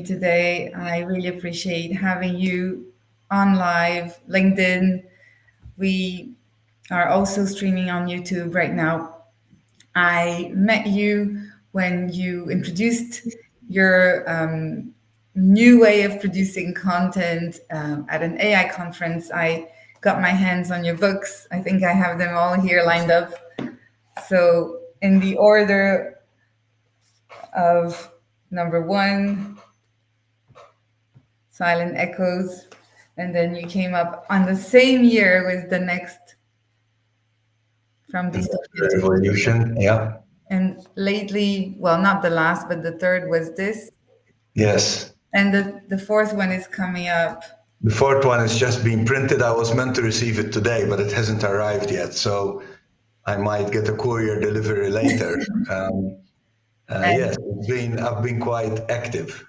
today. I really appreciate having you on live LinkedIn. We are also streaming on YouTube right now. I met you when you introduced your new way of producing content at an AI conference. I got my hands on your books. I think I have them all here lined up. So, in the order of number one, Silent Echoes, and then you came up on the same year with the next from dystopia to Revolution, yeah. and lately, well, not the last, but the third was this, Yes. and the fourth one is coming up. The fourth one is just being printed. I was meant to receive it today, but it hasn't arrived yet. So I might get a courier delivery later. And Yes, I've been quite active.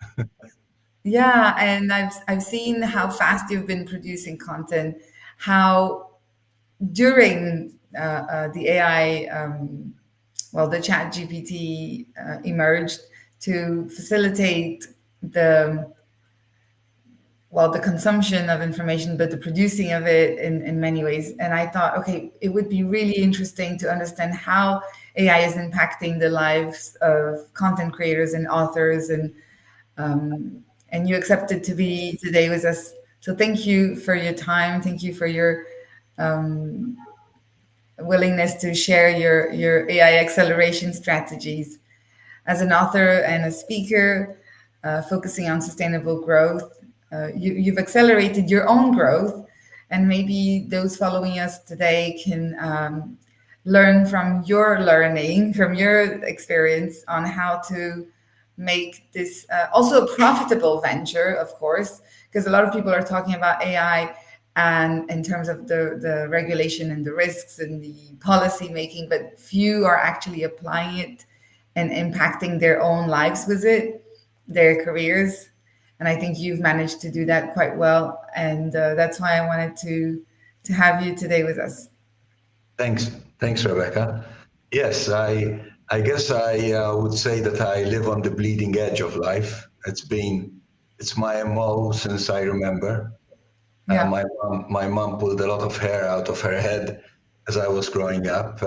yeah, and I've seen how fast you've been producing content, how during the AI, the Chat GPT emerged to facilitate the the consumption of information, but the producing of it in many ways. And I thought, okay, it would be really interesting to understand how AI is impacting the lives of content creators and authors, and you accepted to be today with us. So thank you for your time. Thank you for your willingness to share your AI acceleration strategies. As an author and a speaker, focusing on sustainable growth, you've accelerated your own growth, and maybe those following us today can learn from your learning, from your experience on how to make this also a profitable venture, of course, because a lot of people are talking about AI and in terms of the regulation and the risks and the policy making, but few are actually applying it and impacting their own lives with it, their careers. And I think you've managed to do that quite well. And that's why I wanted to have you today with us. Thanks, Rebecca. Yes, I guess I would say that I live on the bleeding edge of life. It's my MO since I remember. Yeah. My mom pulled a lot of hair out of her head as I was growing up,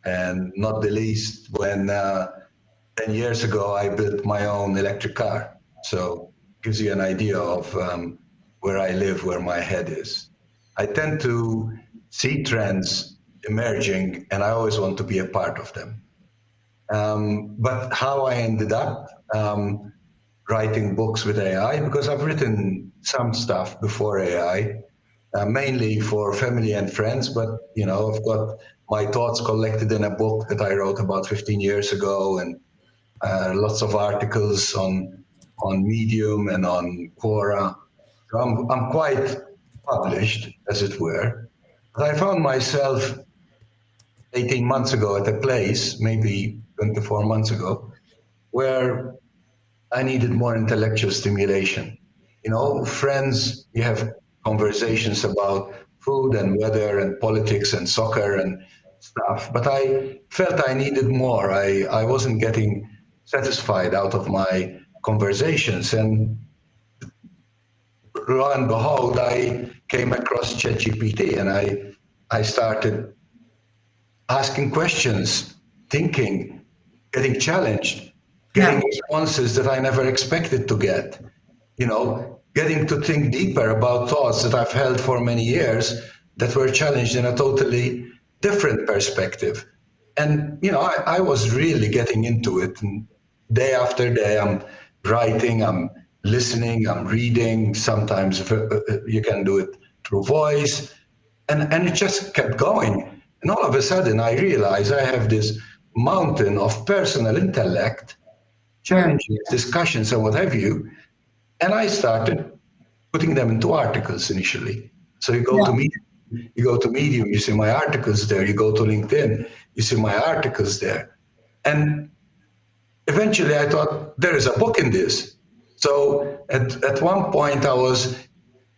and not the least when 10 years ago I built my own electric car. So it gives you an idea of where I live, where my head is. I tend to see trends emerging, and I always want to be a part of them. But how I ended up writing books with AI, because I've written some stuff before AI, mainly for family and friends, but I've got my thoughts collected in a book that I wrote about 15 years ago, and lots of articles on Medium and on Quora. So I'm quite published, as it were. But I found myself 18 months ago at a place, maybe 24 months ago, where I needed more intellectual stimulation. Friends, you have conversations about food and weather and politics and soccer and stuff, but I felt I needed more. I wasn't getting satisfied out of my conversations. And lo and behold, I came across ChatGPT, and I started asking questions, thinking, getting challenged, getting responses that I never expected to get, getting to think deeper about thoughts that I've held for many years that were challenged in a totally different perspective. And, I was really getting into it. And day after day, I'm writing, I'm listening, I'm reading. Sometimes you can do it through voice. And it just kept going. And all of a sudden, I realized I have this mountain of personal intellect, challenging discussions and what have you. And I started putting them into articles initially. So you go to Medium, you see my articles there. You go to LinkedIn, you see my articles there. And eventually I thought, there is a book in this. So at one point I was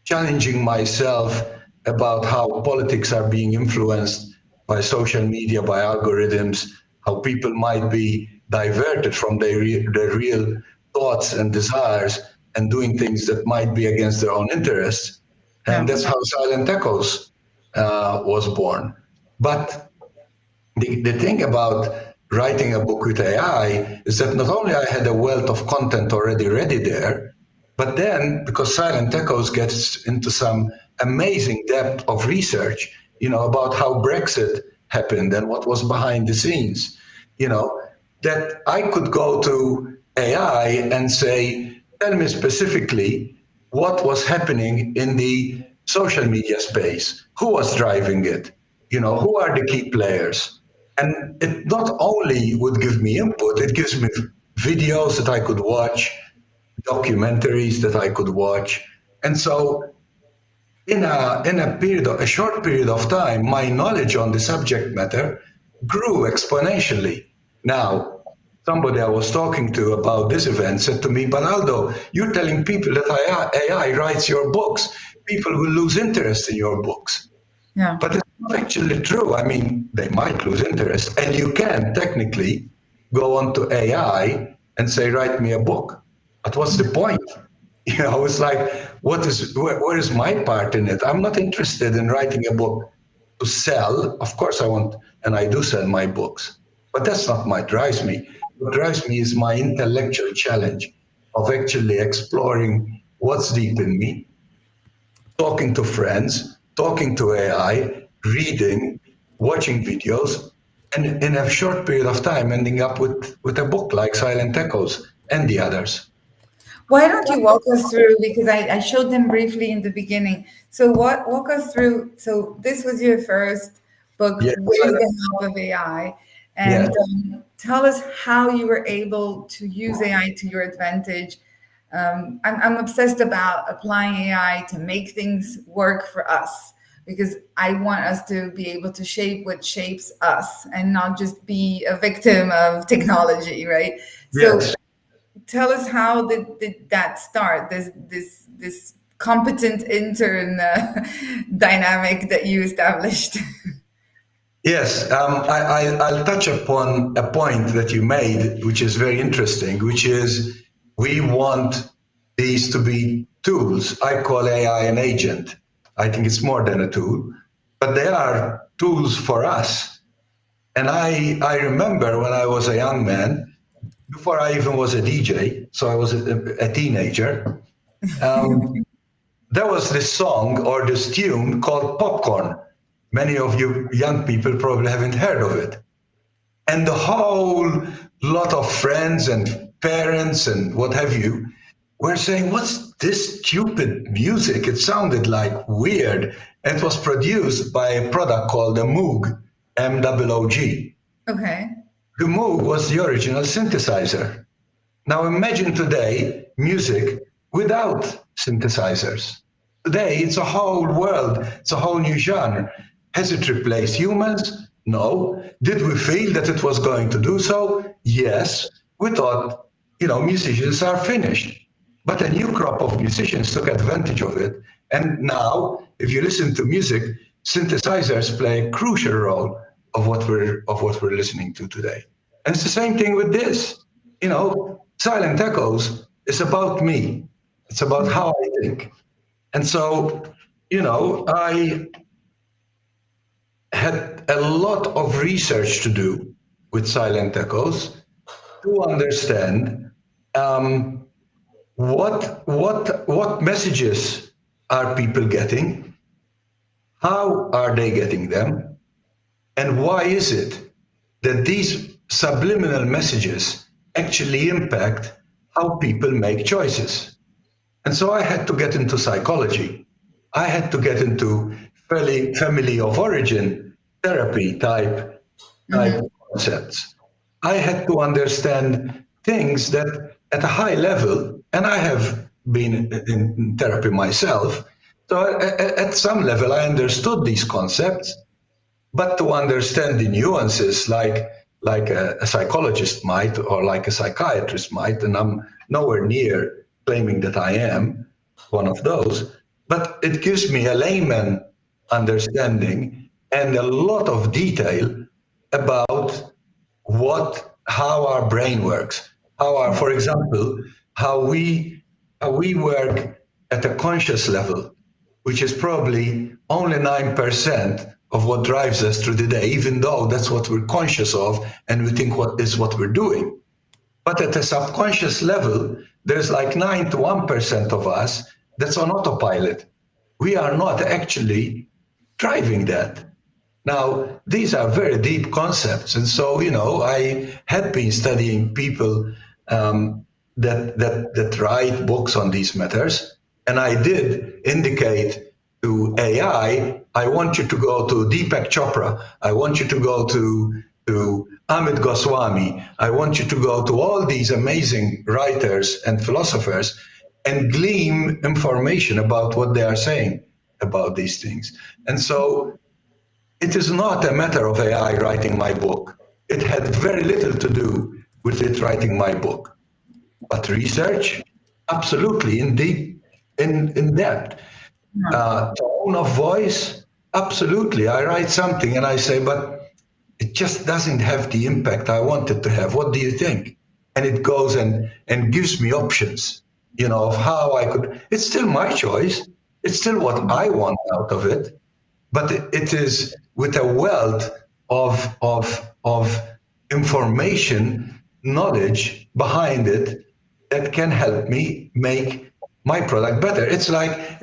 challenging myself about how politics are being influenced by social media, by algorithms, how people might be diverted from their real thoughts and desires and doing things that might be against their own interests. And Yeah. that's how Silent Echoes was born. But the thing about writing a book with AI is that not only I had a wealth of content already ready there, but then because Silent Echoes gets into some amazing depth of research, about how Brexit happened and what was behind the scenes, you know, that I could go to AI and say, tell me specifically what was happening in the social media space, who was driving it, who are the key players. And it not only would give me input, it gives me videos that I could watch, documentaries that I could watch. And so in a short period of time, my knowledge on the subject matter grew exponentially. Now, somebody I was talking to about this event said to me, but Aldo, you're telling people that AI writes your books. People will lose interest in your books. Yeah. But it's not actually true. I mean, they might lose interest, and you can technically go onto AI and say, "Write me a book." But what's the point? It's like, where is my part in it? I'm not interested in writing a book to sell. Of course, I want, and I do sell my books, but that's not what drives me. What drives me is my intellectual challenge of actually exploring what's deep in me, talking to friends, talking to AI, reading, watching videos, and in a short period of time ending up with a book like Silent Echoes and the others. Why don't you walk us through, because I showed them briefly in the beginning. So what walk us through. So this was your first book Yes, with the help of AI. yeah, And tell us how you were able to use AI to your advantage. I'm obsessed about applying AI to make things work for us, because I want us to be able to shape what shapes us and not just be a victim of technology, right? So yes. tell us, how did that start, this competent intern dynamic that you established? Yes, I'll touch upon a point that you made, which is very interesting, which is we want these to be tools. I call AI an agent. I think it's more than a tool, but they are tools for us. And I remember when I was a young man, before I even was a DJ, so I was a teenager, um, there was this song or this tune called Popcorn. Many of you young people probably haven't heard of it. And the whole lot of friends and parents and what have you were saying, what's this stupid music? It sounded like weird. And it was produced by a product called the Moog, MOOG. Okay. The Moog was the original synthesizer. Now imagine today music without synthesizers. Today it's a whole world, it's a whole new genre. Has it replaced humans? No. Did we feel that it was going to do so? Yes. We thought, musicians are finished. But a new crop of musicians took advantage of it. And now, if you listen to music, synthesizers play a crucial role of what we're listening to today. And it's the same thing with this. Silent Echoes is about me. It's about how I think. And so, I had a lot of research to do with Silent Echoes to understand um, what messages are people getting, how are they getting them, and why is it that these subliminal messages actually impact how people make choices. And so I had to get into psychology. I had to get into family of origin therapy type Hmm. concepts. I had to understand things that at a high level, and I have been in therapy myself. So at some level, I understood these concepts, but to understand the nuances like a psychologist might or like a psychiatrist might, and I'm nowhere near claiming that I am one of those, but it gives me a layman understanding and a lot of detail about how our brain works, for example, how we work at a conscious level, which is probably only 9% of what drives us through the day, even though that's what we're conscious of and we think what is what we're doing. But at a subconscious level, there's like 9 to 1% of us that's on autopilot. We are not actually driving that. Now, these are very deep concepts. And so, I had been studying people that write books on these matters. And I did indicate to AI, I want you to go to Deepak Chopra. I want you to go to Amit Goswami. I want you to go to all these amazing writers and philosophers and glean information about what they are saying about these things. And so it is not a matter of AI writing my book. It had very little to do with it writing my book. But research, absolutely, in deep, in depth. Tone of voice, absolutely. I write something and I say, but it just doesn't have the impact I want it to have. What do you think? And it goes and gives me options, of how I could. It's still my choice. It's still what I want out of it, but it is with a wealth of information, knowledge behind it that can help me make my product better. It's like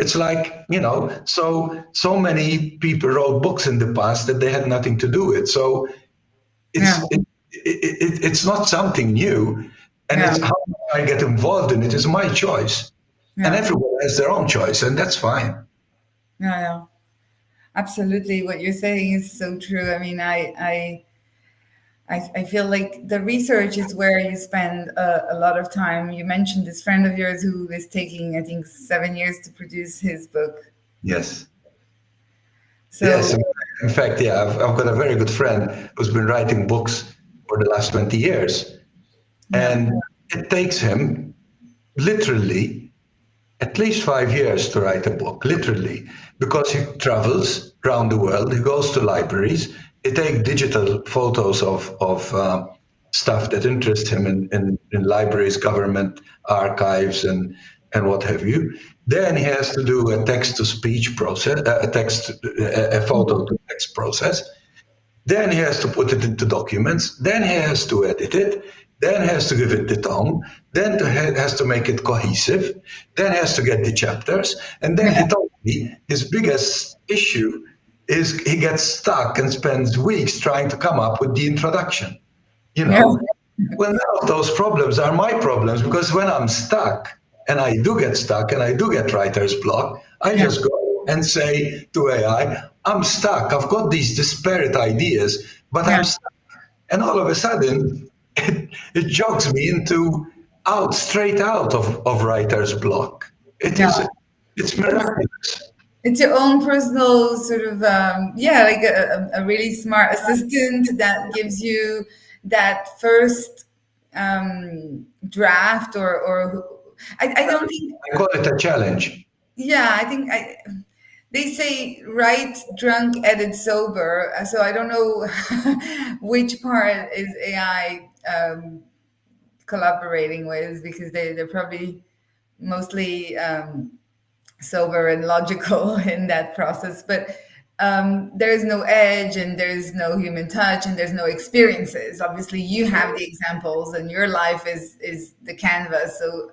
so many people wrote books in the past that they had nothing to do with. So Yeah. it's not something new, and Yeah. it's how I get involved in it is my choice, and Yeah. everyone has their own choice, and that's fine. Yeah. Yeah. Absolutely. What you're saying is so true. I mean, I feel like the research is where you spend a lot of time. You mentioned this friend of yours who is taking, I think, 7 years to produce his book. Yes. Yes, So, in fact, yeah, I've got a very good friend who's been writing books for the last 20 years. yeah. And it takes him literally at least 5 years to write a book, literally, because he travels around the world, he goes to libraries, he takes digital photos of stuff that interests him in libraries, government archives, and what have you. Then he has to do a text-to-speech process, a photo-to-text process. Then he has to put it into documents. Then he has to edit it. Then he has to give it the tone. Then he has to make it cohesive. Then he has to get the chapters. And then Yeah. he told me his biggest issue is he gets stuck and spends weeks trying to come up with the introduction. You Yeah. know, well, none of those problems are my problems because when I'm stuck, and I do get stuck and I do get writer's block, I Yeah. just go and say to AI, I'm stuck. I've got these disparate ideas, but Yeah. I'm stuck. And all of a sudden, it jogs me straight out of writer's block. Yeah. It's miraculous. It's your own personal sort of, yeah, like a really smart assistant that gives you that first draft or I don't think, I call it a challenge. yeah, I think they say write drunk, edit sober. So I don't know which part is AI collaborating with because they're probably mostly sober and logical in that process. But there is no edge and there's no human touch and there's no experiences. Obviously, you have the examples and your life is the canvas. So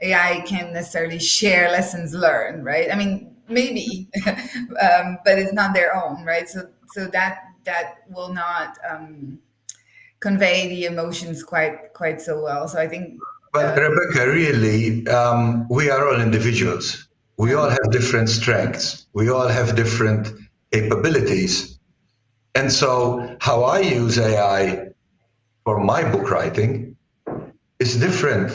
AI can't necessarily share lessons learned, right? I mean, maybe, but it's not their own, right? So that will not convey the emotions quite so well. So I think, But Rebecca, really, we are all individuals. We yeah, all have different strengths. We all have different capabilities. And so, how I use AI for my book writing is different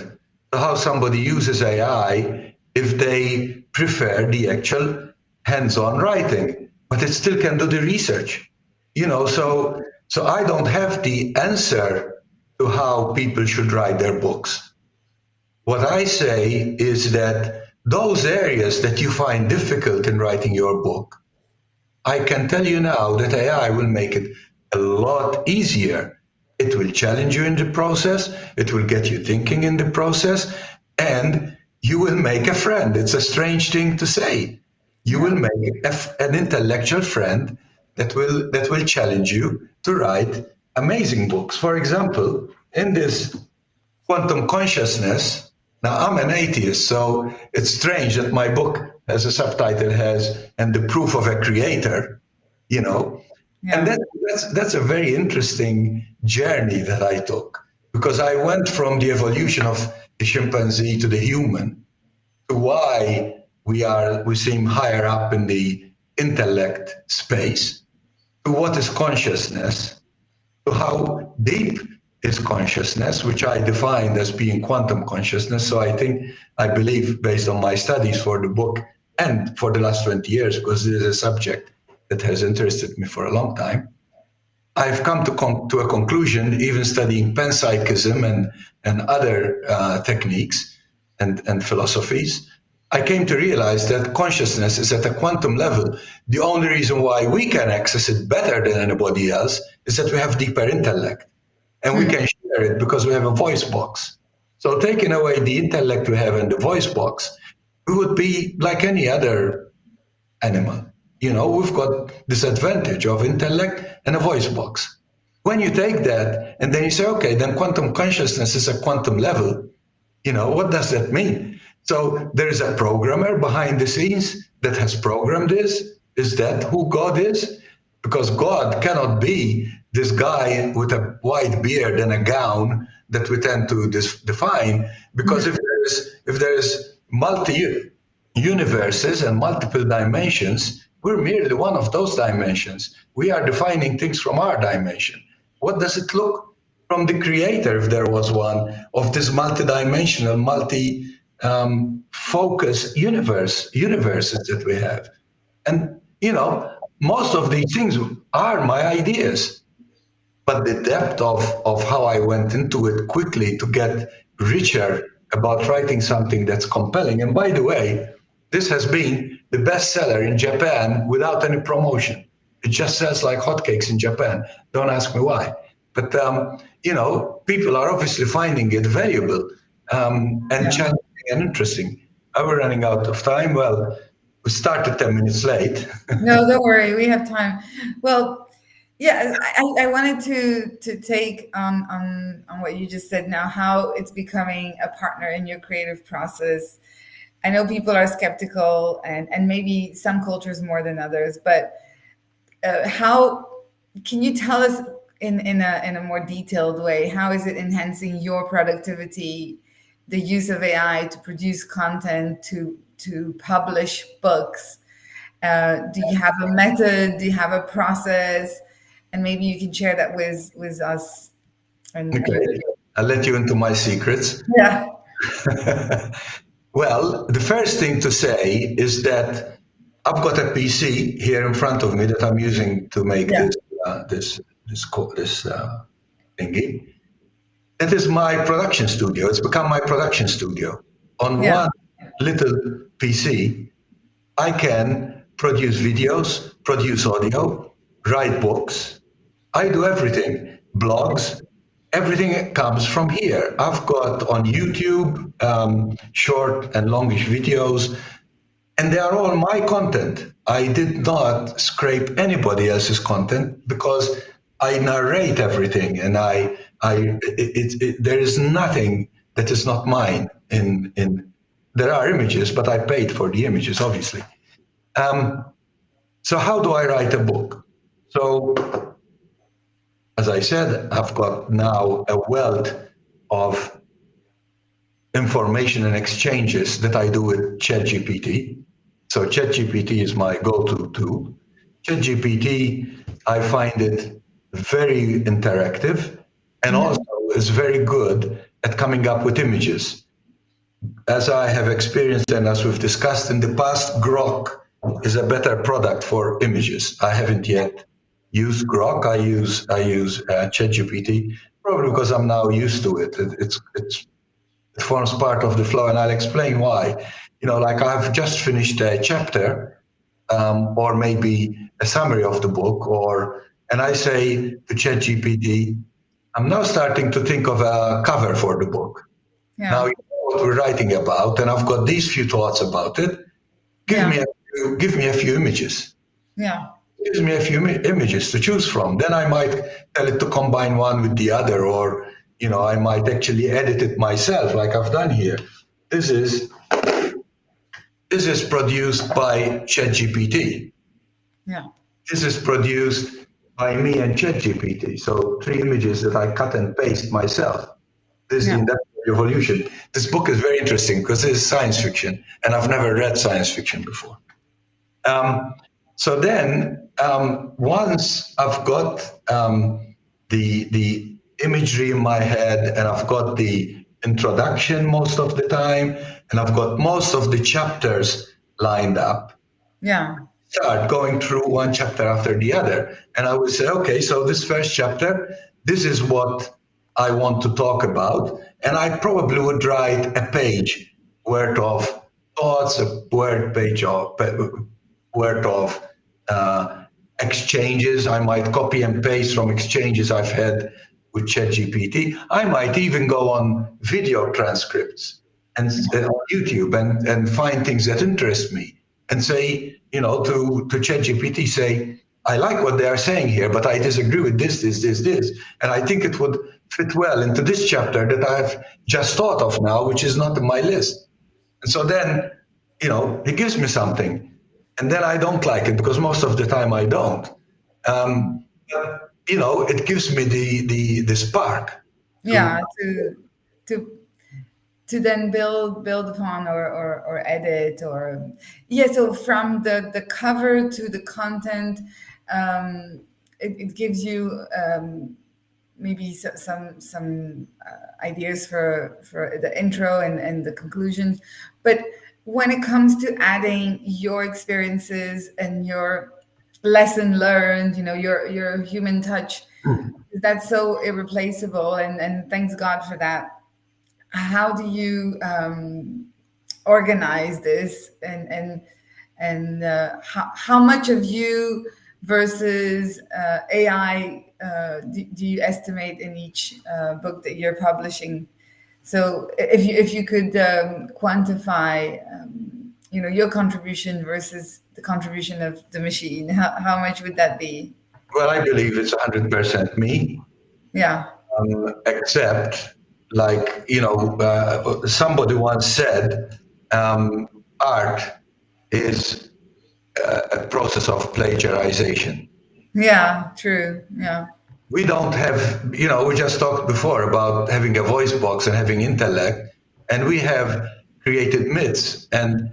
to how somebody uses AI if they prefer the actual hands-on writing, but it still can do the research. So I don't have the answer to how people should write their books. What I say is that those areas that you find difficult in writing your book, I can tell you now that AI will make it a lot easier. It will challenge you in the process, it will get you thinking in the process, and you will make a friend. It's a strange thing to say. You Yeah. will make an intellectual friend that will challenge you to write amazing books. For example, in this quantum consciousness. Now, I'm an atheist, so it's strange that my book as a subtitle has "and the proof of a creator," you know, and Yeah. that's a very interesting journey that I took because I went from the evolution of the chimpanzee to the human to why we seem higher up in the intellect space to what is consciousness to how deep is consciousness, which I defined as being quantum consciousness. So I believe, based on my studies for the book and for the last 20 years, because this is a subject that has interested me for a long time, I've come to a conclusion, even studying panpsychism and other techniques and philosophies. I came to realize that consciousness is at a quantum level. The only reason why we can access it better than anybody else is that we have deeper intellect and we Hmm. can share it because we have a voice box. So, taking away the intellect we have in the voice box, we would be like any other animal. We've got this advantage of intellect and a voice box. When you take that and then you say, okay, then quantum consciousness is a quantum level, what does that mean? So there is a programmer behind the scenes that has programmed this. Is that who God is? Because God cannot be this guy with a white beard and a gown that we tend to define. Because if there is multi universes and multiple dimensions, we're merely one of those dimensions. We are defining things from our dimension. What does it look from the creator, if there was one, of this multidimensional, multi focus universes that we have? And most of these things are my ideas, but the depth of how I went into it quickly to get richer about writing something that's compelling. And by the way, this has been the bestseller in Japan without any promotion. It just sells like hotcakes in Japan. Don't ask me why. But, people are obviously finding it valuable and Yeah. challenging and interesting. Are we running out of time? Well, we started 10 minutes late. No, don't worry. We have time. Well, yeah, I wanted to take on what you just said now, how it's becoming a partner in your creative process. I know people are skeptical, and maybe some cultures more than others, but how can you tell us in a more detailed way, how is it enhancing your productivity, the use of AI to produce content, to publish books? Do you have a method? Do you have a process? And maybe you can share that with us. And Okay, I'll let you into my secrets. yeah, Well, the first thing to say is that I've got a PC here in front of me that I'm using to make yeah, this thingy. That is my production studio. It's become my production studio. On yeah, one little PC, I can produce videos, produce audio, write books. I do everything. Blogs, everything comes from here. I've got on YouTube short and longish videos, and they are all my content. I did not scrape anybody else's content because I narrate everything, and there is nothing that is not mine. There are images, but I paid for the images, obviously. Um, so how do I write a book? So as I said, I've got now a wealth of information and exchanges that I do with ChatGPT. So ChatGPT is my go-to tool. ChatGPT, I find it very interactive and mhm, also is very good at coming up with images. As I have experienced and as we've discussed in the past, Grok is a better product for images. I haven't yet used Grok. I use ChatGPT probably because I'm now used to it. It forms part of the flow, and I'll explain why. Like I've just finished a chapter, or maybe a summary of the book, and I say to ChatGPT, I'm now starting to think of a cover for the book. Now, yeah, what we're writing about, and I've got these few thoughts about it. Give Yeah. me give me a few images. Yeah. Gives me a few images to choose from. Then I might tell it to combine one with the other, or I might actually edit it myself, like I've done here. This is this is produced by ChatGPT. Yeah. This is produced by me and ChatGPT. So 3 images that I cut and paste myself. This is the Yeah. Industrial Revolution. This book is very interesting because it's science fiction, and I've never read science fiction before. Um, so then, once I've got the imagery in my head, and I've got the introduction most of the time, and I've got most of the chapters lined up, Yeah. start going through one chapter after the other. And I would say, okay, so this first chapter, this is what I want to talk about. And I probably would write a page worth of thoughts, a page of worth of exchanges. I might copy and paste from exchanges I've had with ChatGPT. I might even go on video transcripts and on YouTube and find things that interest me and say, to ChatGPT, say, I like what they are saying here, but I disagree with this. And I think it would fit well into this chapter that I've just thought of now, which is not in my list. And so then, he gives me something. And then I don't like it because most of the time I don't. But, it gives me the spark to. Yeah. To to then build upon or edit or yeah, so from the cover to the content, it gives you maybe some ideas for the intro and the conclusions. But when it comes to adding your experiences and your lesson learned, your human touch, that's so irreplaceable, and thanks God for that. How do you organize this, and how much of you versus AI do you estimate in each book that you're publishing? So if you could quantify your contribution versus the contribution of the machine, how much would that be? Well, I believe it's 100% me, Yeah. except, like, somebody once said, art is a process of plagiarization. Yeah, true. Yeah. We don't have, we just talked before about having a voice box and having intellect, and we have created myths and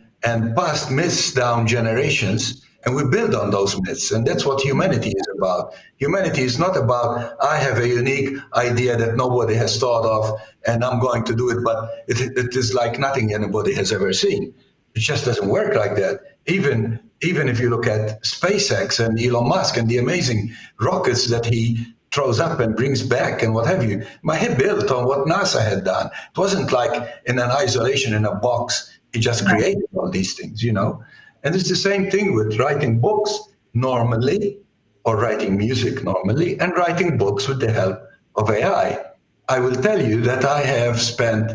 passed myths down generations, and we build on those myths. And that's what humanity is about. Humanity is not about, I have a unique idea that nobody has thought of, and I'm going to do it, but it is like nothing anybody has ever seen. It just doesn't work like that. Even if you look at SpaceX and Elon Musk and the amazing rockets that he throws up and brings back and what have you, my head built on what NASA had done. It wasn't like in an isolation in a box. He just created all these things. And it's the same thing with writing books normally, or writing music normally, and writing books with the help of AI. I will tell you that I have spent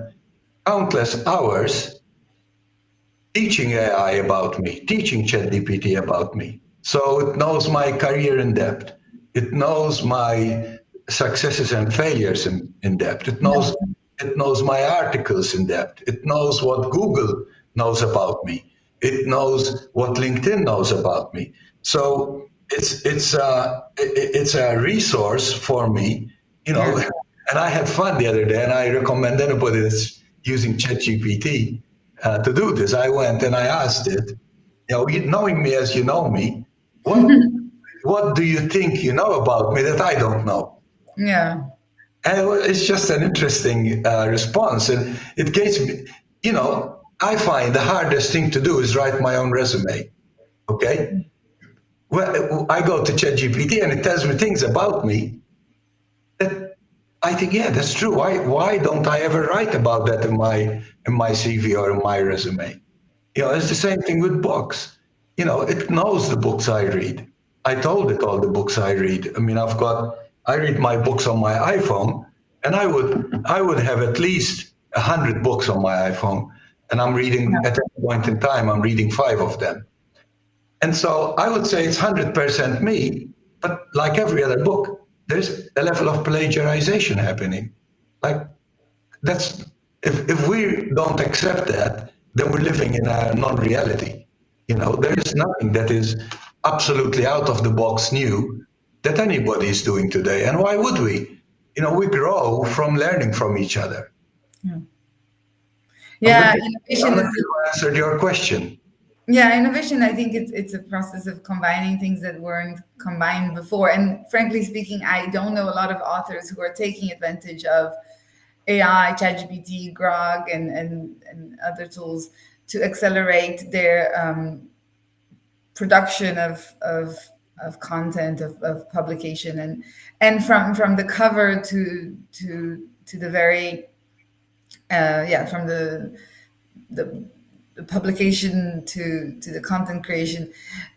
countless hours teaching AI about me, teaching ChatGPT about me. So it knows my career in depth. It knows my successes and failures in depth. It knows my articles in depth. It knows what Google knows about me. It knows what LinkedIn knows about me. So it's a resource for me, Yeah. And I had fun the other day, and I recommend anybody that's using ChatGPT to do this. I went and I asked it, knowing me as you know me, what do you think you know about me that I don't know? Yeah. And it's just an interesting response. And it gets me, I find the hardest thing to do is write my own resume. Okay? Well, I go to ChatGPT and it tells me things about me that I think, yeah, that's true. Why don't I ever write about that in my CV or in my resume? It's the same thing with books. It knows the books I read. I told it all the books I read. I mean, I read my books on my iPhone, and I would have at least 100 books on my iPhone, and I'm reading at any point in time, I'm reading 5 of them. And so I would say it's 100% me, but like every other book, there's a level of plagiarization happening. Like that's if we don't accept that, then we're living in a non-reality. There is nothing that is absolutely out of the box new that anybody is doing today. And why would we? We grow from learning from each other. Yeah, I'm yeah, not innovation sure is I answered your question. yeah, innovation. I think it's a process of combining things that weren't combined before. And frankly speaking, I don't know a lot of authors who are taking advantage of AI, ChatGPT, Grok, and other tools to accelerate their production of content of publication and from the cover to the very yeah from the the publication to the content creation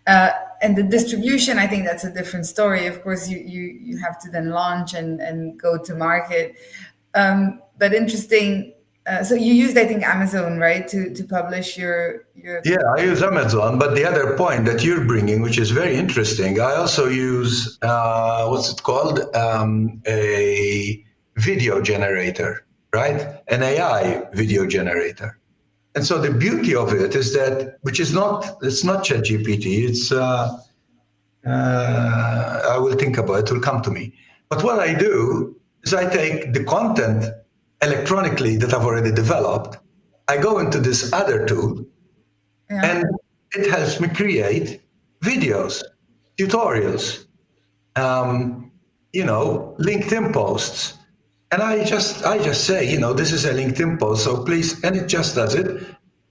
and the distribution. I think that's a different story. Of course you have to then launch and go to market, but interesting. So you used, I think, Amazon, right, to publish your Yeah, I use Amazon, but the other point that you're bringing, which is very interesting, I also use what's it called? A video generator, right? An AI video generator. And so the beauty of it is that, it's not ChatGPT, I will think about it, it will come to me. But what I do is I take the content electronically that I've already developed, I go into this other tool, yeah and it helps me create videos, tutorials, LinkedIn posts. And I just say, this is a LinkedIn post, so please, and it just does it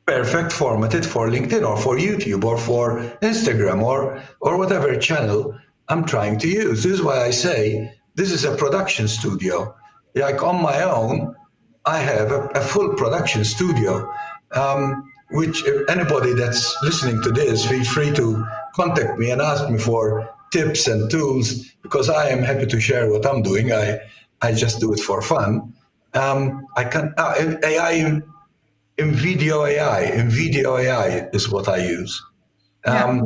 perfect, formatted for LinkedIn or for YouTube or for Instagram or whatever channel I'm trying to use. This is why I say this is a production studio. Like on my own, I have a full production studio, which if anybody that's listening to this, feel free to contact me and ask me for tips and tools, because I am happy to share what I'm doing. I just do it for fun. I can AI in video AI is what I use. yeah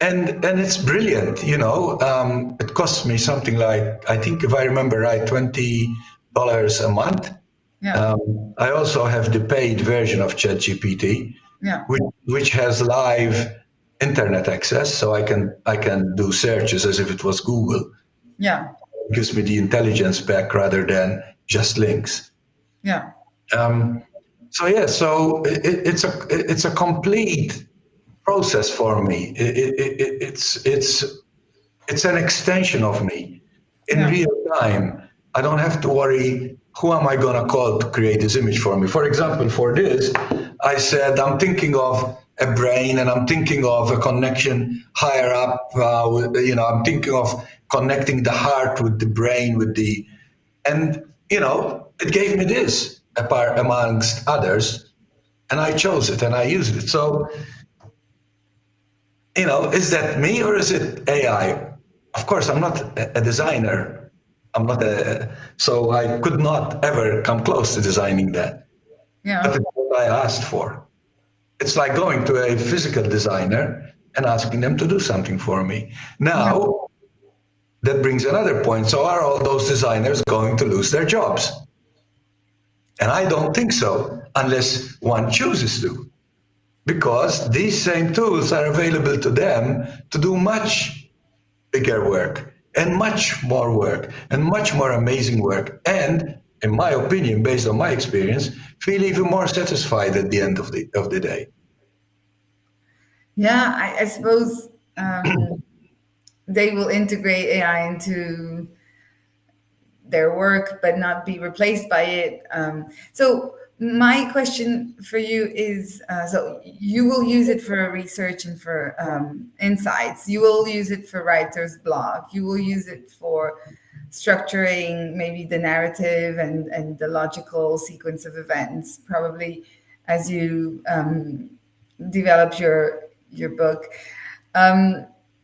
And it's brilliant, it costs me something like, I think if I remember right, $20 a month. yeah I also have the paid version of ChatGPT, yeah which has live internet access, so I can do searches as if it was Google. yeah It gives me the intelligence back rather than just links. yeah Um, so yeah, so it's a complete process for me. It's an extension of me in yeah real time. I don't have to worry who am I going to call to create this image for me. For example, for this, I said I'm thinking of a brain and I'm thinking of a connection higher up. I'm thinking of connecting the heart with the brain, and it gave me this apart amongst others, and I chose it and I used it. So is that me or is it AI? Of course, I'm not a designer. I'm not so I could not ever come close to designing that. But yeah it's what I asked for. It's like going to a physical designer and asking them to do something for me. yeah Now, that brings another point. So are all those designers going to lose their jobs? And I don't think so, unless one chooses to, because these same tools are available to them to do much bigger work and much more work and much more amazing work. And in my opinion, based on my experience, feel even more satisfied at the end of the day. yeah I suppose they will integrate AI into their work but not be replaced by it. So my question for you is, so you will use it for research and for insights. You will use it for writer's block. You will use it for structuring maybe the narrative and the logical sequence of events, probably as you develop your book. Um,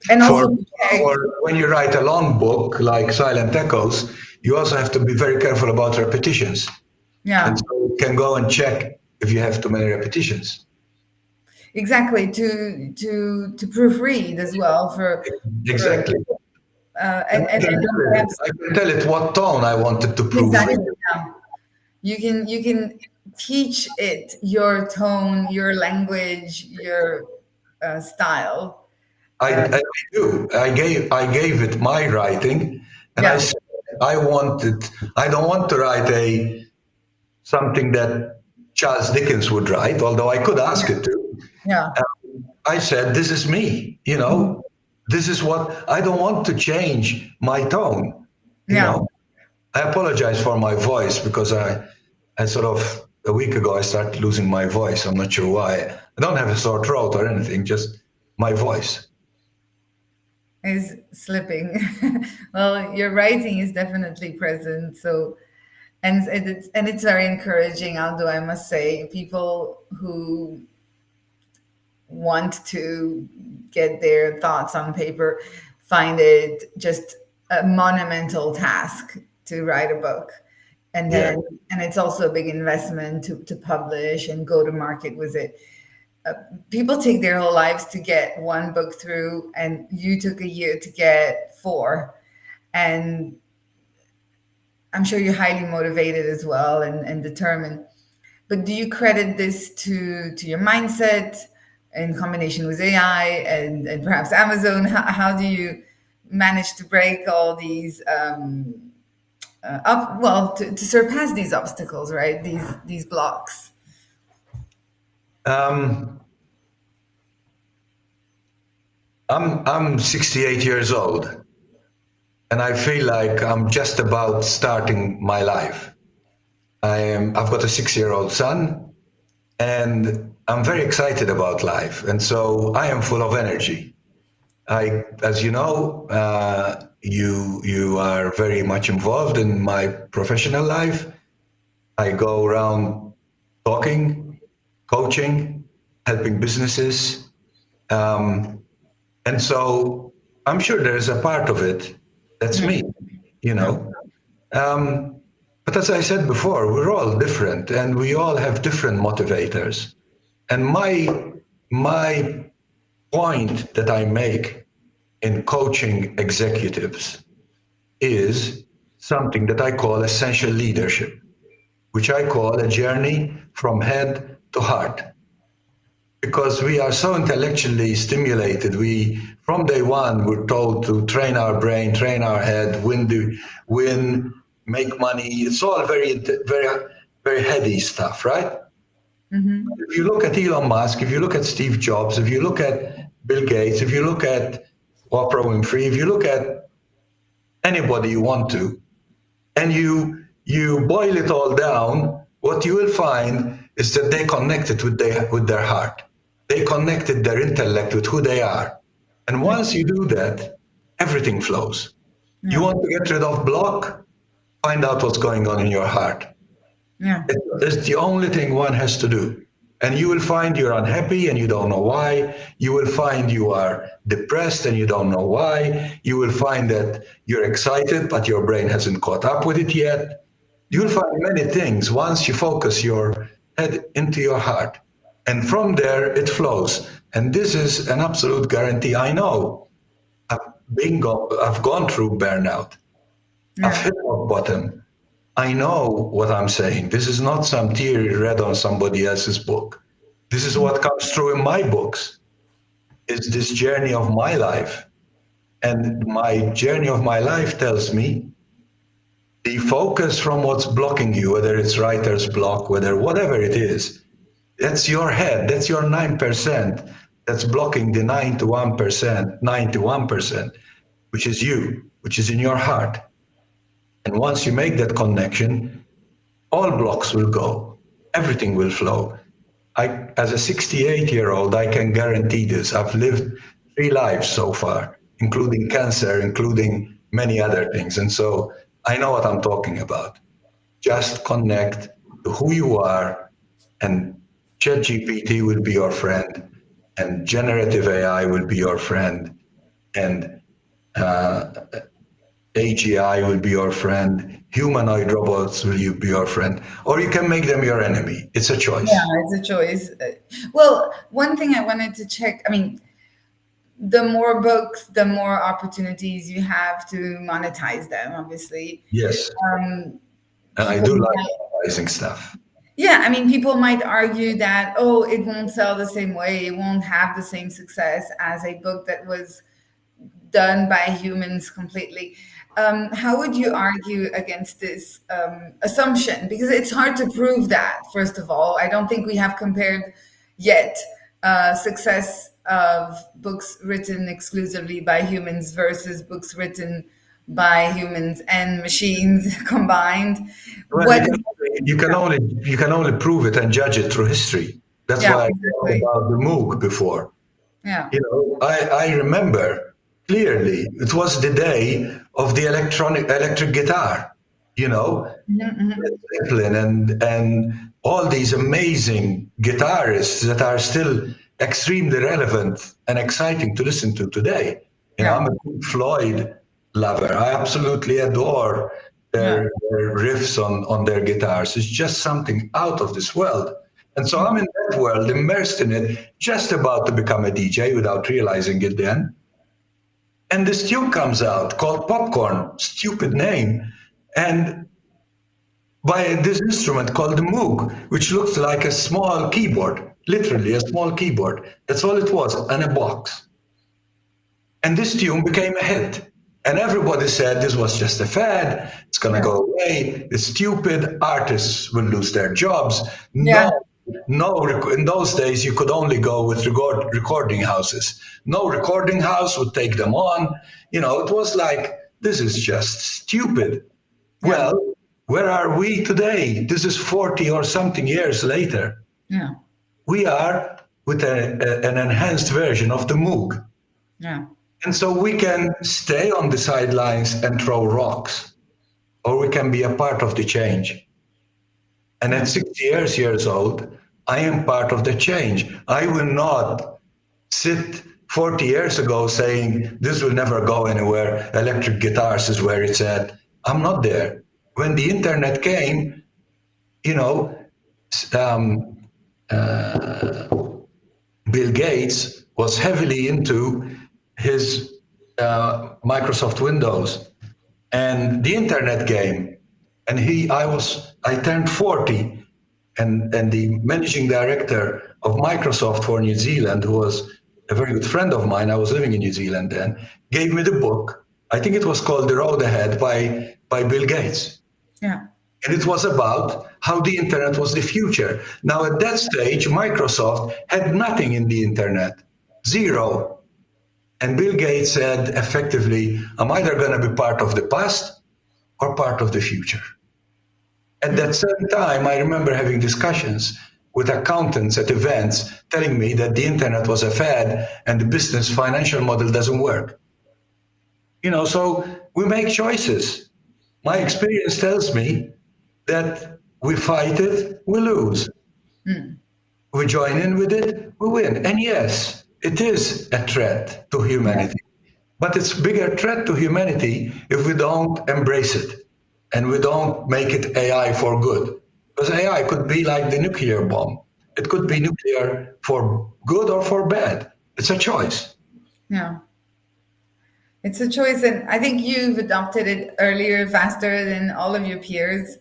and For, also, for when you write a long book like Silent Echoes, you also have to be very careful about repetitions. And Yeah, so it can go and check if you have too many repetitions. exactly. To proofread as well for Exactly. And I and can then tell it, perhaps I can tell it what tone I wanted to proofread. exactly. Yeah. You can teach it your tone, your language, your style. I do. I gave it my writing, and I Yeah, said I don't want to write a something that Charles Dickens would write, although I could ask it to. yeah, I said, this is me, this is what I don't want to change my tone, you yeah. know. I apologize for my voice because I sort of, a week ago, I started losing my voice. I'm not sure why. I don't have a sore throat or anything, just my voice. Is slipping. Well, your writing is definitely present. So, and it's very encouraging, Aldo, I must say. People who want to get their thoughts on paper find it just a monumental task to write a book. And Yeah. then, and it's also a big investment to publish and go to market with it. People take their whole lives to get one book through, and you took a year to get four. And I'm sure you're highly motivated as well, and determined. But do you credit this to your mindset in combination with AI and perhaps Amazon? How do you manage to break all these up, well, to surpass these obstacles, right? These blocks. Um, I'm 68 years old, and I feel like I'm just about starting my life. I've got a 6-year-old son, and I'm very excited about life, and so I am full of energy. As you know, you are very much involved in my professional life. I go around talking, coaching, helping businesses, um, and so I'm sure there is a part of it that's Mm, me, you yeah, know. Um, but as I said before, we're all different, and we all have different motivators. And my point that I make in coaching executives is something that I call essential leadership, which I call a journey from head to heart. Because we are so intellectually stimulated, we from day one we're told to train our brain, train our head, win, make money. It's all very heady stuff, right? If you look at Elon Musk, if you look at Steve Jobs, if you look at Bill Gates, if you look at Oprah Winfrey, if you look at anybody you want to, and you boil it all down, what you will find is that they connected with their heart. They connected their intellect with who they are. And once you do that, everything flows. You yeah, want to get rid of block? Find out what's going on in your heart. yeah, It's the only thing one has to do. And you will find you're unhappy and you don't know why. You will find you are depressed and you don't know why. You will find that you're excited, but your brain hasn't caught up with it yet. You'll yeah, find many things once you focus your head into your heart. And from there, it flows. And this is an absolute guarantee. I know I've gone through burnout. I've yeah. hit rock bottom. I know what I'm saying. This is not some theory read on somebody else's book. This is what comes through in my books. It's this journey of my life. And my journey of my life tells me the focus from what's blocking you, whether it's writer's block, whether whatever it is, that's your head, that's your 9% that's blocking the 91%, which is you, which is in your heart. And once you make that connection, all blocks will go, everything will flow. As a 68-year-old, I can guarantee this. I've lived 3 lives so far, including cancer, including many other things. And so I know what I'm talking about. Just connect to who you are, and ChatGPT will be your friend, and generative AI will be your friend, and AGI will be your friend, humanoid robots will be your friend, or you can make them your enemy. It's a choice. Yeah, it's a choice. Well, one thing I wanted to check, I mean, the more books, the more opportunities you have to monetize them, obviously. Yes, Um, and I people do like might, analyzing stuff. yeah, I mean, people might argue that, oh, it won't sell the same way, it won't have the same success as a book that was done by humans completely. How would you argue against this assumption? Because it's hard to prove that, first of all. I don't think we have compared yet success of books written exclusively by humans versus books written by humans and machines combined. Well, What? you can only prove it and judge it through history. That's Yeah, why I talked exactly. about the MOOC before. Yeah. I remember clearly it was the day of the electric guitar. You know, Zeppelin and all these amazing guitarists that are still extremely relevant and exciting to listen to today. Yeah. I'm a Pink Floyd lover. I absolutely adore Yeah. their riffs on their guitars. It's just something out of this world. And so I'm in that world, immersed in it, just about to become a DJ without realizing it then. And this tune comes out called Popcorn, stupid name. And by this instrument called the Moog, which looks like a small keyboard, literally a small keyboard. That's all it was, and a box. And this tune became a hit. And everybody said this was just a fad, it's going to Yeah. go away, the stupid artists will lose their jobs. Yeah. No, no, in those days you could only go with recording houses. No recording house would take them on. It was like, this is just stupid. Yeah. Well, where are we today? This is 40 or something years later. Yeah. We are with an enhanced version of the Moog. Yeah. And so we can stay on the sidelines and throw rocks, or we can be a part of the change. And Yeah. at 60 years old, I am part of the change. I will not sit 40 years ago saying this will never go anywhere. Electric guitars is where it's at. I'm not there. When the internet came, you know, um, Bill Gates was heavily into his Microsoft Windows and the internet came. And I turned 40, and the managing director of Microsoft for New Zealand, who was a very good friend of mine, I was living in New Zealand then, gave me the book. I think it was called The Road Ahead by Bill Gates. Yeah. And it was about how the internet was the future. Now, at that stage, Microsoft had nothing in the internet, zero. And Bill Gates said effectively, I'm either going to be part of the past or part of the future. At that same time, I remember having discussions with accountants at events telling me that the internet was a fad and the business financial model doesn't work. So we make choices. My experience tells me that we fight it, we lose. We join in with it, we win. And yes, it is a threat to Yeah. humanity. But it's a bigger threat to humanity if we don't embrace it and we don't make it AI for good. Because AI could be like the nuclear bomb. It could be nuclear for good or for bad. It's a choice. Yeah. It's a choice, and I think you've adopted it earlier, faster than all of your peers.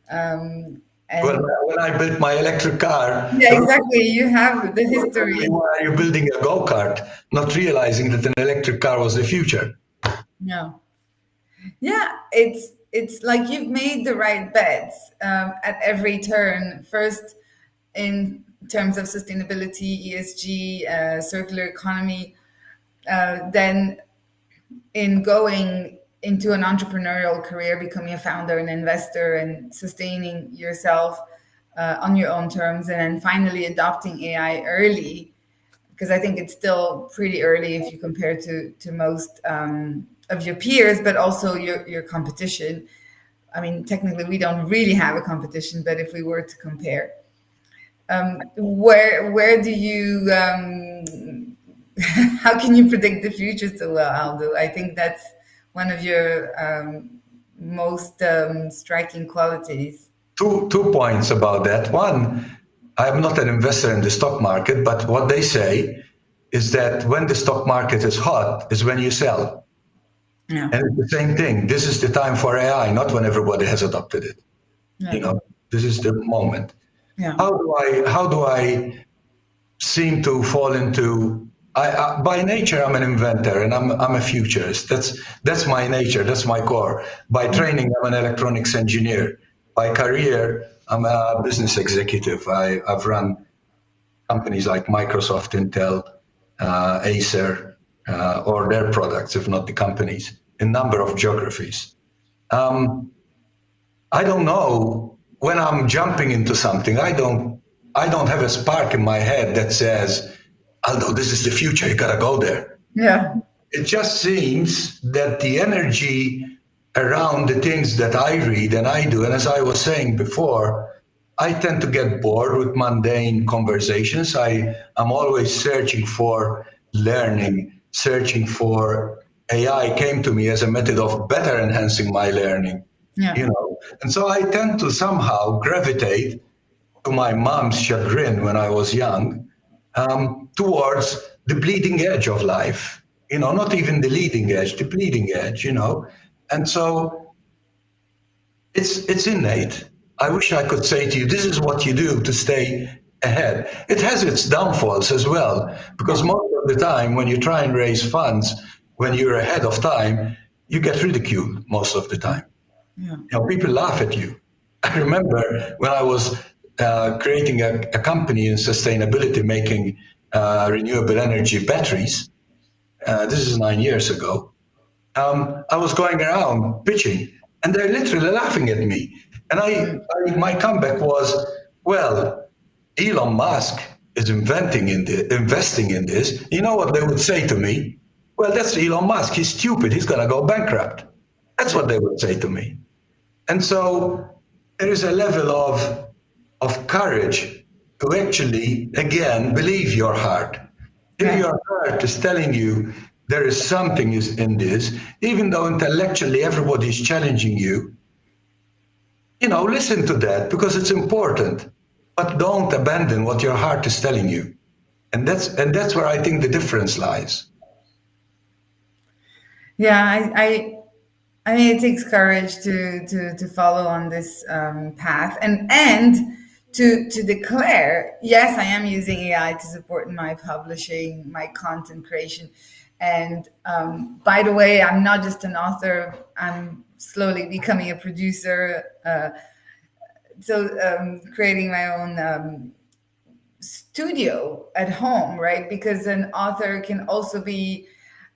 When, And when I built my electric car, yeah, exactly. You have the history. why are you building a go-kart, not realizing that an electric car was the future? No. Yeah, it's like you've made the right bets at every turn. First, in terms of sustainability, ESG, circular economy, then in going into an entrepreneurial career, becoming a founder, an investor, and sustaining yourself on your own terms, and then finally adopting AI early, because I think it's still pretty early if you compare to most of your peers, but also your competition. I mean, technically, we don't really have a competition, but if we were to compare, where do you how can you predict the future so well, Aldo? I think that's one of your most striking qualities. Two points about that. One, I'm not an investor in the stock market, but what they say is that when the stock market is hot is when you sell. Yeah, And it's the same thing. This is the time for AI, not when everybody has adopted it. yeah, You know, this is the moment. yeah, How do I seem to fall into by nature I'm an inventor and I'm a futurist. That's my nature, that's my core. By training I'm an electronics engineer. By career I'm a business executive. I've run companies like Microsoft, Intel, Acer, or their products, if not the companies, in a number of geographies. um, I don't know when I'm jumping into something. I don't have a spark in my head that says, Aldo, this is the future. You gotta go there. yeah, It just seems that the energy around the things that I read and I do, and as I was saying before, I tend to get bored with mundane conversations. I'm always searching for learning, searching for AI came to me as a method of better enhancing my learning, yeah, you know. And so I tend to somehow gravitate, to my mom's chagrin when I was young, towards the bleeding edge of life. Not even the leading edge, the bleeding edge. And so it's innate. I wish I could say to you, this is what you do to stay ahead. It has its downfalls as well, because yeah, most of the time when you try and raise funds, when you're ahead of time, you get ridiculed most of the time. yeah, People laugh at you. I remember when I was creating a company in sustainability, making renewable energy batteries. This is 9 years ago. I was going around pitching, and they're literally laughing at me. And my comeback was, well, Elon Musk is investing in this. You know what they would say to me? Well, that's Elon Musk. He's stupid. He's going to go bankrupt. That's what they would say to me. And so there is a level of courage to actually, again, believe your heart. If yeah, your heart is telling you there is something is in this, even though intellectually everybody is challenging you, listen to that because it's important. But don't abandon what your heart is telling you. And that's where I think the difference lies. yeah. I mean, it takes courage to follow on this path and to declare, yes, I am using AI to support my publishing, my content creation, and by the way, I'm not just an author. I'm slowly becoming a producer. Creating my own studio at home, right? Because an author can also be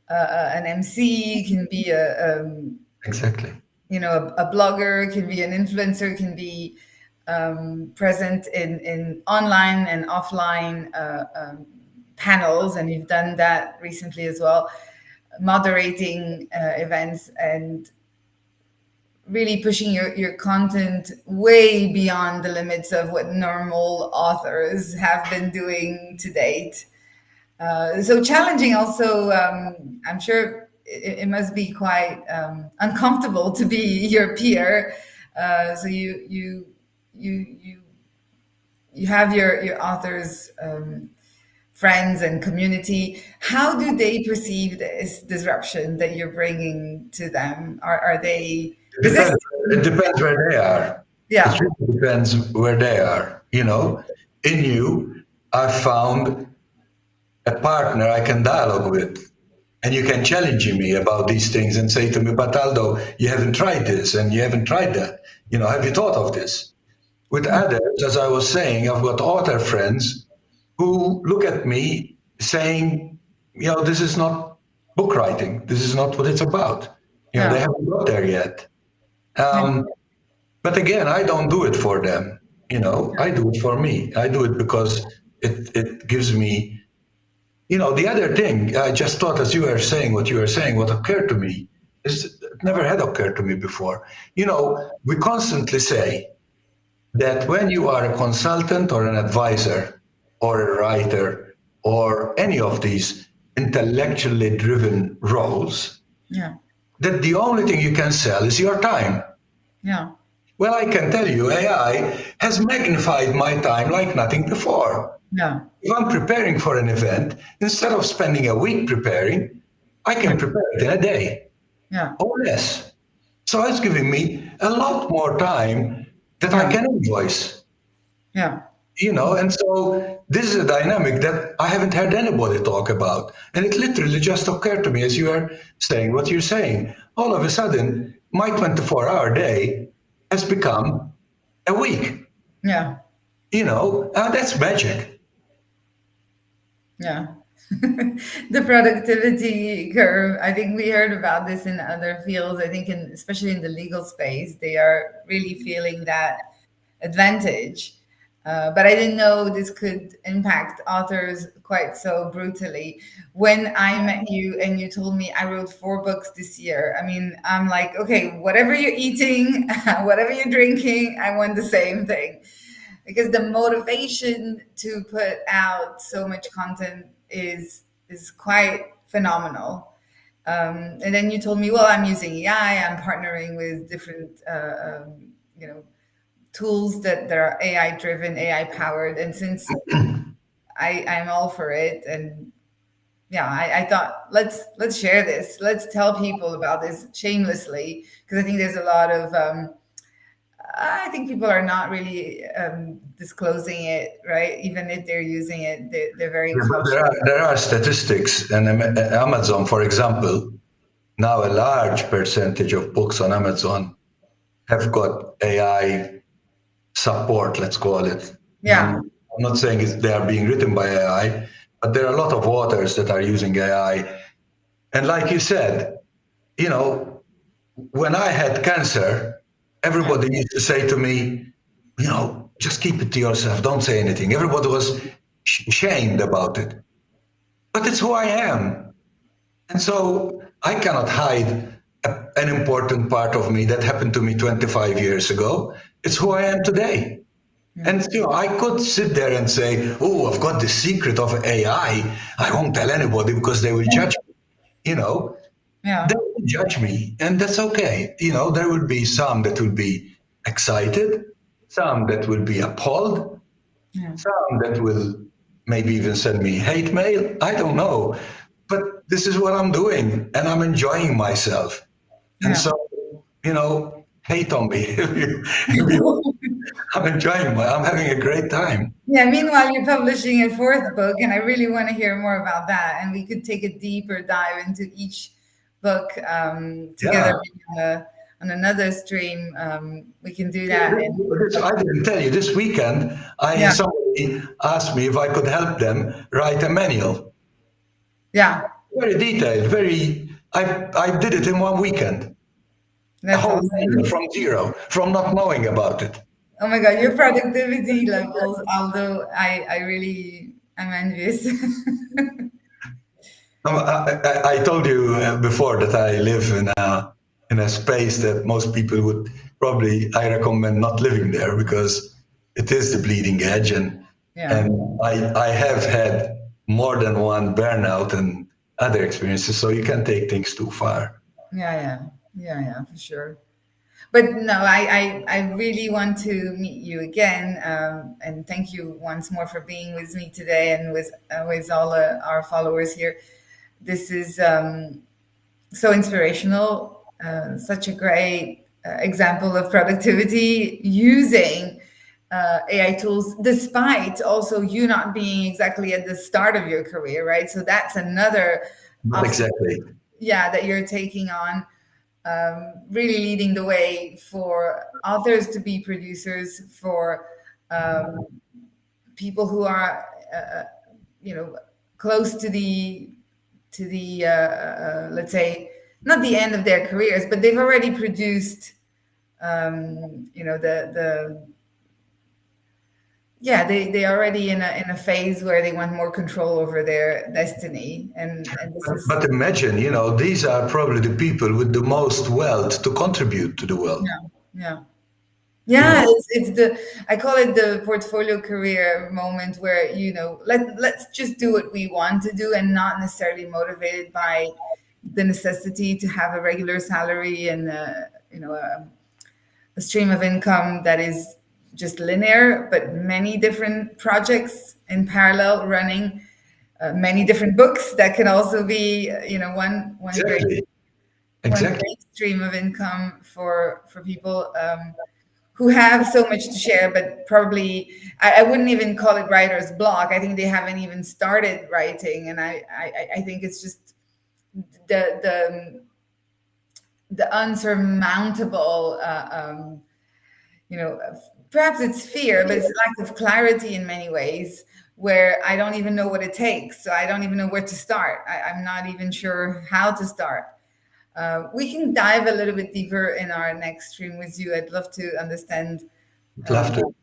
an MC, can be Exactly. a blogger, can be an influencer, can be present in online and offline panels, and you've done that recently as well, moderating events and really pushing your content way beyond the limits of what normal authors have been doing to date. So challenging also, I'm sure it must be quite uncomfortable to be your peer. So you have your authors friends and community. How do they perceive this disruption that you're bringing to them? Are they It depends. It resisting? depends where they are. It Yeah, really depends where they are. In you, I found a partner I can dialogue with. And you can challenge me about these things and say to me, but Aldo, you haven't tried this and you haven't tried that. Have you thought of this? With others, as I was saying, I've got author friends who look at me saying, this is not book writing. This is not what it's about. They yeah, haven't got there yet. yeah, But again, I don't do it for them. I do it for me. I do it because it gives me, the other thing I just thought as you were saying what you were saying, what occurred to me is it never had occurred to me before. We constantly say that when you are a consultant or an advisor or a writer or any of these intellectually driven roles, yeah, that the only thing you can sell is your time. Yeah. Well, I can tell you, AI has magnified my time like nothing before. Yeah. If I'm preparing for an event, instead of spending a week preparing, I Yeah. can prepare it in a day Yeah. or less. So it's giving me a lot more time that I Yeah. can invoice, Yeah. and so this is a dynamic that I haven't heard anybody talk about. And it literally just occurred to me as you are saying what you're saying. All of a sudden, my 24-hour day has become a week, Yeah. and that's magic. Yeah. The productivity curve. I think we heard about this in other fields. I think especially in the legal space, they are really feeling that advantage. But I didn't know this could impact authors quite so brutally. When I met you and you told me I wrote 4 books this year, I mean, I'm like, okay, whatever you're eating, whatever you're drinking, I want the same thing. Because the motivation to put out so much content is quite phenomenal. And then you told me, well, I'm using AI, I'm partnering with different tools that are AI driven, AI powered. And since I'm all for it, and yeah, I thought let's share this. Let's tell people about this shamelessly, because I think there's a lot of I think people are not really disclosing it, right? Even if they're using it, they're very Yeah, but there cautious. are, there are statistics, and Amazon, for example, now a large percentage of books on Amazon have got AI support, let's call it. Yeah, I'm not saying they are being written by AI, but there are a lot of authors that are using AI. And like you said, you know, when I had cancer, yeah, everybody used to say to me, just keep it to yourself, don't say anything. Everybody was shamed about it. But it's who I am. And so I cannot hide an important part of me that happened to me 25 years ago. It's who I am today. yeah, And I could sit there and say, "Oh, I've got the secret of AI. I won't tell anybody because they will judge me." They yeah, will judge me, and that's okay. There will be some that will be excited, some that will be appalled, yeah, some that will maybe even send me hate mail. I don't know, but this is what I'm doing, and I'm enjoying myself. And yeah. so, hate on me if you want. I'm enjoying I'm having a great time. Yeah, meanwhile, you're publishing a fourth book, and I really want to hear more about that. And we could take a deeper dive into each book together Yeah. maybe on another stream. We can do that. And I didn't tell you. This weekend, I yeah, somebody asked me if I could help them write a manual. yeah, Very detailed, very. I did it in one weekend. A that's whole manual awesome. from zero, from not knowing about it. Oh my God, your productivity levels, Aldo, I really, I'm envious. I told you before that I live in a space that most people would probably. I recommend not living there because it is the bleeding edge, and Yeah, and I have had more than one burnout and other experiences. So you can take things too far. yeah, yeah, yeah, yeah, for sure. But no, I really want to meet you again. And thank you once more for being with me today and with all our followers here. This is so inspirational, such a great example of productivity using AI tools, despite also you not being exactly at the start of your career, right? So that's another Not obstacle, exactly. yeah, that you're taking on, really leading the way for authors to be producers, for um, people who are, you know, close to the let's say not the end of their careers, but they've already produced, the yeah, they already in a phase where they want more control over their destiny, and this is But imagine, these are probably the people with the most wealth to contribute to the world. yeah, yeah. You Yeah, know, it's the I call it the portfolio career moment where let's just do what we want to do and not necessarily motivated by the necessity to have a regular salary and a stream of income that is just linear, but many different projects in parallel running, many different books that can also be Exactly. one Exactly. great stream of income for people who have so much to share, but probably I wouldn't even call it writer's block. I think they haven't even started writing, and I think it's just the the the unsurmountable perhaps it's fear, but it's lack of clarity in many ways, where I don't even know what it takes, so I don't even know where to start. I'm not even sure how to start. We can dive a little bit deeper in our next stream with you. I'd love to understand Would love to.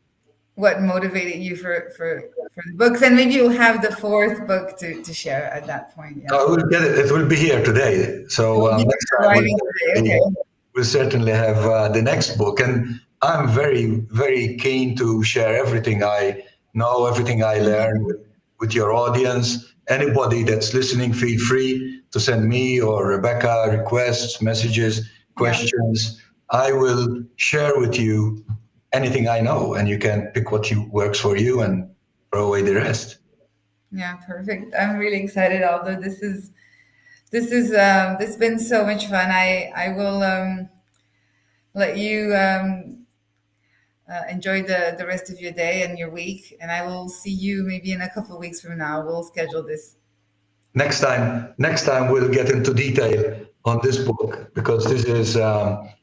what motivated you for the books, and maybe you'll have the fourth book to share at that point. I Yeah, will get it. It will be here today. it So will be next time arriving today. Okay. we'll certainly have the next book. And I'm very, very keen to share everything I know, everything I learn with your audience. Anybody that's listening, feel free to send me or Rebecca requests, messages, Yeah. questions. I will share with you anything I know, and you can pick what you works for you and throw away the rest. Yeah, perfect. I'm really excited, Aldo. This has been so much fun. I will let you enjoy the rest of your day and your week, and I will see you maybe in a couple of weeks from now. We'll schedule this. Next time we'll get into detail on this book because this is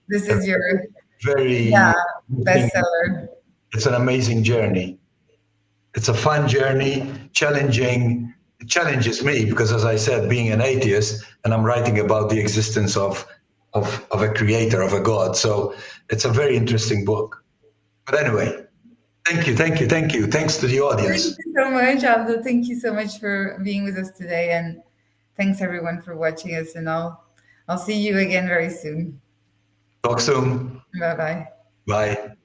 This a is your very, yeah bestseller. it's an amazing journey. It's a fun journey, challenging. It challenges me because, as I said, being an atheist, and I'm writing about the existence of a creator, of a God. So it's a very interesting book. But anyway, thank you, thank you, thank you. Thanks to the Thank audience. you so much, Aldo. Thank you so much for being with us today, and thanks everyone for watching us. And I'll see you again very soon. Talk soon. Bye bye. Bye.